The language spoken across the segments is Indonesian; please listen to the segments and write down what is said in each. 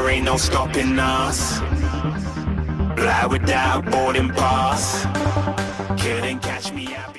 there ain't no stopping us. Fly without boarding pass. Couldn't catch me out.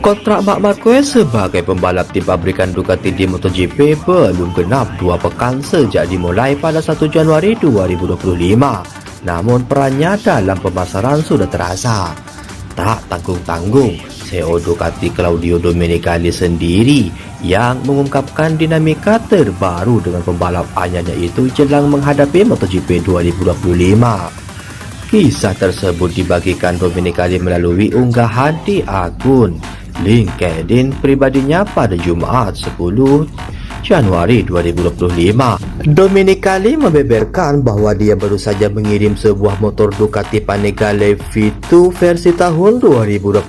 Kontrak Marc Marquez sebagai pembalap tim pabrikan Ducati di MotoGP belum genap 2 pekan sejak dimulai pada 1 Januari 2025. Namun perannya dalam pemasaran sudah terasa. Tak tanggung-tanggung, CEO Ducati Claudio Domenicali sendiri yang mengungkapkan dinamika terbaru dengan pembalap anyarnya itu jelang menghadapi MotoGP 2025. Kisah tersebut dibagikan Domenicali melalui unggahan di akun LinkedIn pribadinya pada Jumat 10 Januari 2025. Domenicali membeberkan bahwa dia baru saja mengirim sebuah motor Ducati Panigale V2 versi tahun 2025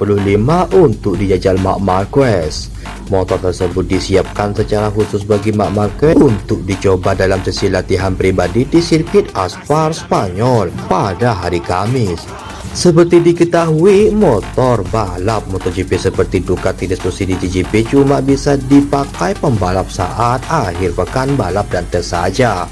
untuk dijajal Marc Marquez. Motor tersebut disiapkan secara khusus bagi Marc Marquez untuk dicoba dalam sesi latihan pribadi di sirkuit aspal Spanyol pada hari Kamis. Seperti diketahui, motor balap MotoGP seperti Ducati Destroyer di GP cuma bisa dipakai pembalap saat akhir pekan balap dan tes saja.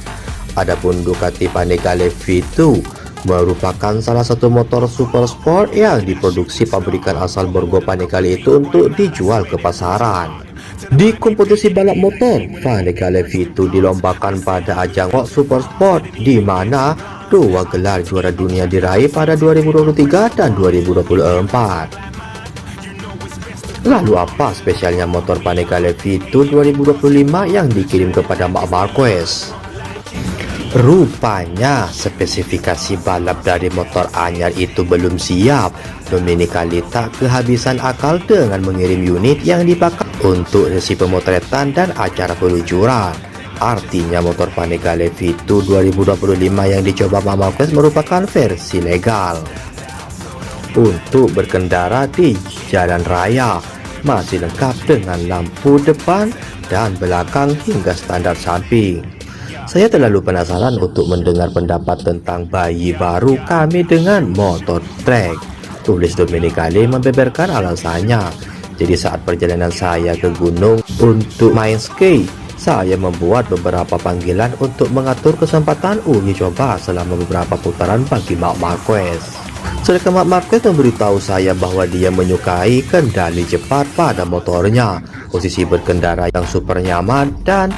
Adapun Ducati Panigale V2 merupakan salah satu motor super sport yang diproduksi pabrikan asal Borgo Panigale itu untuk dijual ke pasaran. Di kompetisi balap motor, Panigale V2 dilombakan pada ajang World Super Sport, di mana 2 gelar juara dunia diraih pada 2023 dan 2024. Lalu apa spesialnya motor Panigale V2 2025 yang dikirim kepada Marc Marquez? Rupanya spesifikasi balap dari motor anyar itu belum siap. Domenicali tak kehabisan akal dengan mengirim unit yang dipakai untuk sesi pemotretan dan acara peluncuran. Artinya motor Panigale V2 2025 yang dicoba Marc Marquez merupakan versi legal untuk berkendara di jalan raya, masih lengkap dengan lampu depan dan belakang hingga standar samping. Saya terlalu penasaran untuk mendengar pendapat tentang bayi baru kami dengan motor track, tulis Domenicali membeberkan alasannya. Jadi saat perjalanan saya ke gunung untuk main skate, saya membuat beberapa panggilan untuk mengatur kesempatan uji coba selama beberapa putaran bagi Marc Marquez. Sedangkan Marc Marquez memberitahu saya bahwa dia menyukai kendali cepat pada motornya, posisi berkendara yang super nyaman, dan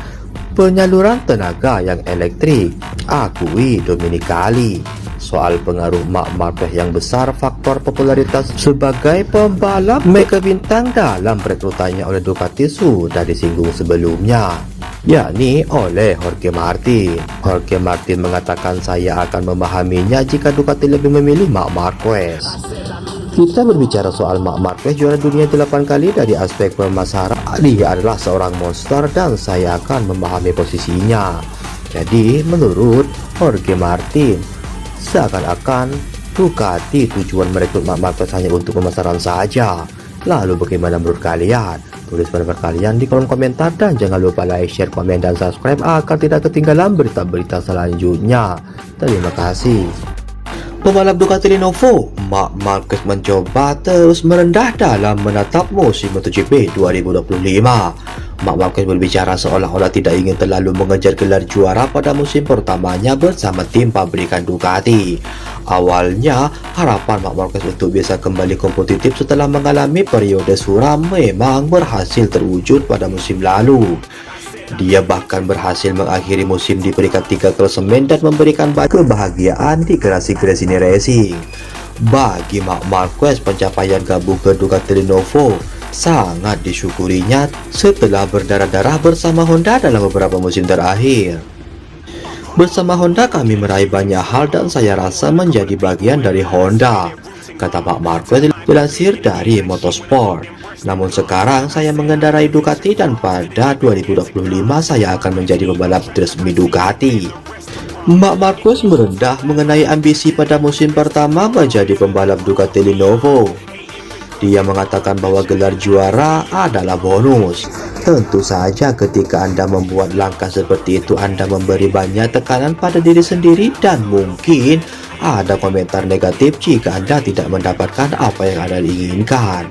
penyaluran tenaga yang elektrik, akui Domenicali. Soal pengaruh Marc Marquez yang besar, faktor popularitas sebagai pembalap mega bintang dalam rekrutannya oleh Ducati sudah disinggung sebelumnya, yakni oleh Jorge Martin. Jorge Martin mengatakan, saya akan memahaminya jika Ducati lebih memilih Marc Marquez. Kita berbicara soal Marc Marquez, juara dunia 8 kali. Dari aspek pemasaran, dia adalah seorang monster dan saya akan memahami posisinya. Jadi menurut Jorge Martin, seakan-akan Ducati tujuan merekrut Marc Marquez hanya untuk pemasaran saja. Lalu bagaimana menurut kalian? Tulis pendapat kalian di kolom komentar dan jangan lupa like, share, komen, dan subscribe agar tidak ketinggalan berita-berita selanjutnya. Terima kasih. Pembalap Ducati Lenovo, Marc Marquez mencoba terus merendah dalam menatap musim MotoGP 2025. Marc Marquez berbicara seolah-olah tidak ingin terlalu mengejar gelar juara pada musim pertamanya bersama tim pabrikan Ducati. Awalnya, harapan Marc Marquez untuk bisa kembali kompetitif setelah mengalami periode suram memang berhasil terwujud pada musim lalu. Dia bahkan berhasil mengakhiri musim di peringkat 3 klasemen dan memberikan kebahagiaan di Gresini Racing. Bagi Marc Marquez, pencapaian gabung ke Ducati Lenovo sangat disyukurinya setelah berdarah-darah bersama Honda dalam beberapa musim terakhir. Bersama Honda kami meraih banyak hal dan saya rasa menjadi bagian dari Honda, kata Marc Marquez dilansir dari Motorsport. Namun sekarang saya mengendarai Ducati dan pada 2025 saya akan menjadi pembalap resmi Ducati. Marc Marquez merendah mengenai ambisi pada musim pertama menjadi pembalap Ducati Lenovo. Dia mengatakan bahwa gelar juara adalah bonus. Tentu saja ketika Anda membuat langkah seperti itu, Anda memberi banyak tekanan pada diri sendiri dan mungkin ada komentar negatif jika Anda tidak mendapatkan apa yang Anda inginkan.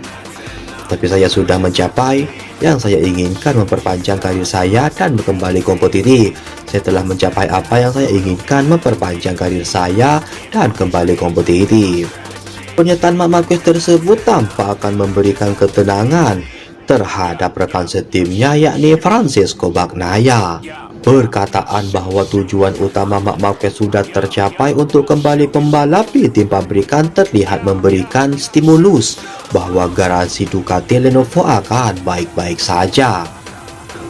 Tapi saya sudah mencapai yang saya inginkan, memperpanjang karir saya dan kembali kompetitif. Saya telah mencapai apa yang saya inginkan, memperpanjang karir saya dan kembali kompetitif. Pernyataan Marc Marquez tersebut tampak akan memberikan ketenangan terhadap rekan setimnya, yakni Francesco Bagnaia. Perkataan bahwa tujuan utama Marc Marquez sudah tercapai untuk kembali pembalap di tim pabrikan terlihat memberikan stimulus bahwa garansi Ducati Lenovo akan baik-baik saja.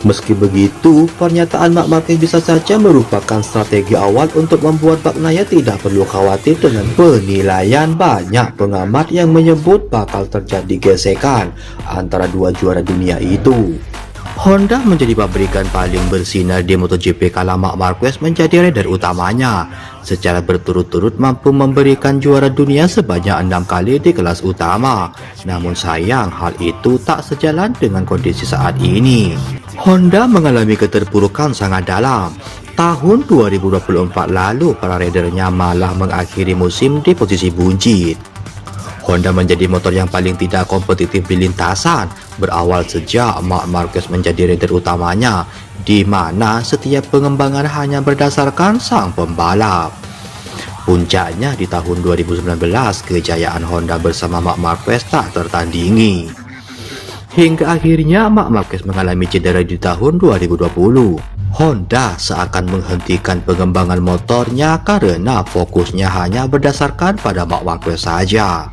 Meski begitu, pernyataan Marc Marquez bisa saja merupakan strategi awal untuk membuat Bagnaia tidak perlu khawatir dengan penilaian. Banyak pengamat yang menyebut bakal terjadi gesekan antara dua juara dunia itu. Honda menjadi pabrikan paling bersinar di MotoGP kala Marc Marquez menjadi rider utamanya. Secara berturut-turut mampu memberikan juara dunia sebanyak 6 kali di kelas utama. Namun sayang, hal itu tak sejalan dengan kondisi saat ini. Honda mengalami keterpurukan sangat dalam. Tahun 2024 lalu, para ridernya malah mengakhiri musim di posisi buncit. Honda menjadi motor yang paling tidak kompetitif di lintasan, berawal sejak Marc Marquez menjadi rider utamanya, di mana setiap pengembangan hanya berdasarkan sang pembalap. Puncaknya di tahun 2019, kejayaan Honda bersama Marc Marquez tak tertandingi. Hingga akhirnya Marc Marquez mengalami cedera di tahun 2020. Honda seakan menghentikan pengembangan motornya karena fokusnya hanya berdasarkan pada Marc Marquez saja.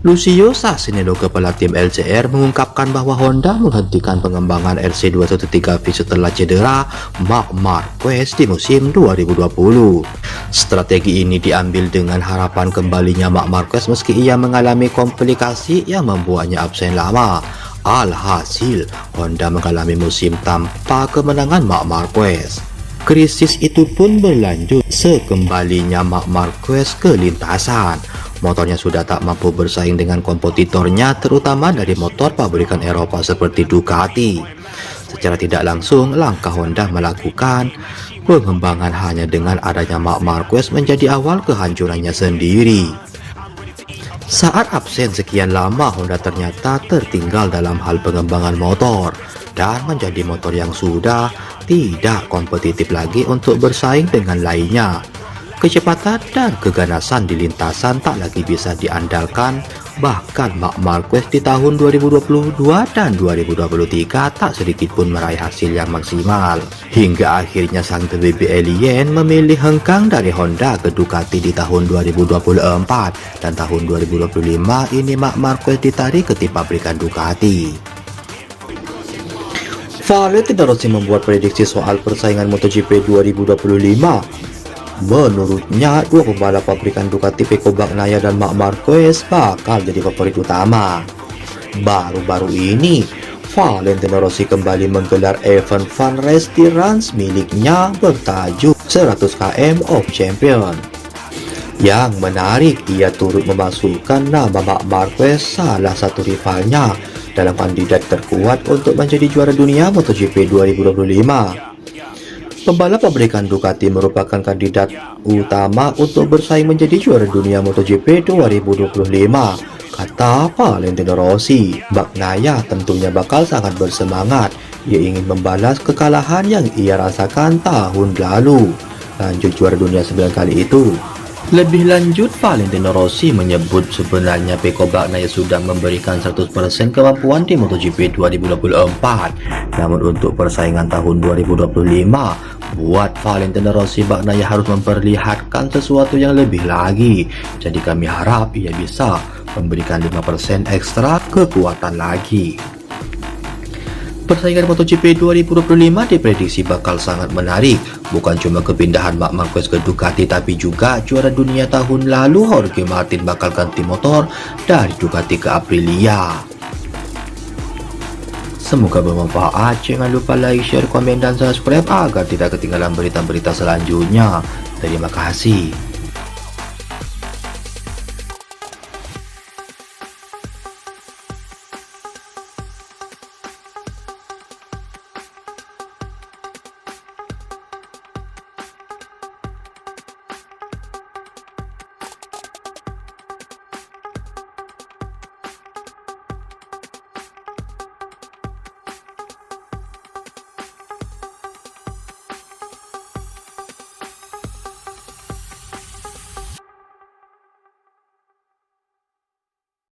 Lucio Sassinello, kepala tim LCR, mengungkapkan bahwa Honda menghentikan pengembangan RC213V setelah cedera Marc Marquez di musim 2020. Strategi ini diambil dengan harapan kembalinya Marc Marquez meski ia mengalami komplikasi yang membuatnya absen lama. Alhasil, Honda mengalami musim tanpa kemenangan Marc Marquez. Krisis itu pun berlanjut sekembalinya Marc Marquez ke lintasan. Motornya sudah tak mampu bersaing dengan kompetitornya, terutama dari motor pabrikan Eropa seperti Ducati. Secara tidak langsung, langkah Honda melakukan pengembangan hanya dengan adanya Marc Marquez menjadi awal kehancurannya sendiri. Saat absen sekian lama, Honda ternyata tertinggal dalam hal pengembangan motor dan menjadi motor yang sudah tidak kompetitif lagi untuk bersaing dengan lainnya. Kecepatan dan keganasan di lintasan tak lagi bisa diandalkan. Bahkan Marc Marquez di tahun 2022 dan 2023 tak sedikit pun meraih hasil yang maksimal. Hingga akhirnya sang The Baby Alien memilih hengkang dari Honda ke Ducati di tahun 2024. Dan tahun 2025 ini Marc Marquez ditarik ke tim pabrikan Ducati. Valentino Rossi membuat prediksi soal persaingan MotoGP 2025. Menurutnya, dua pembalap pabrikan Ducati, Pecco Bagnaia dan Marc Marquez bakal jadi favorit utama. Baru-baru ini, Valentino Rossi kembali menggelar event fun race di ranch miliknya bertajuk 100 km of Champion. Yang menarik, ia turut memasukkan nama Marc Marquez, salah satu rivalnya, dalam kandidat terkuat untuk menjadi juara dunia MotoGP 2025. Pembalap pabrikan Ducati merupakan kandidat utama untuk bersaing menjadi juara dunia MotoGP 2025, kata Valentino Rossi. Bagnaia tentunya bakal sangat bersemangat. Ia ingin membalas kekalahan yang ia rasakan tahun lalu, lanjut juara dunia 9 kali itu. Lebih lanjut, Valentino Rossi menyebut sebenarnya Pecco Bagnaia sudah memberikan 100% kemampuan di MotoGP 2024. Namun untuk persaingan tahun 2025, buat Valentino Rossi, Bagnaia harus memperlihatkan sesuatu yang lebih lagi. Jadi kami harap ia bisa memberikan 5% ekstra kekuatan lagi. Persaingan MotoGP 2025 diprediksi bakal sangat menarik. Bukan cuma kepindahan Marc Marquez ke Ducati, tapi juga juara dunia tahun lalu Jorge Martin bakal ganti motor dari Ducati ke Aprilia. Semoga bermanfaat. Jangan lupa like, share, komen, dan subscribe agar tidak ketinggalan berita-berita selanjutnya. Terima kasih.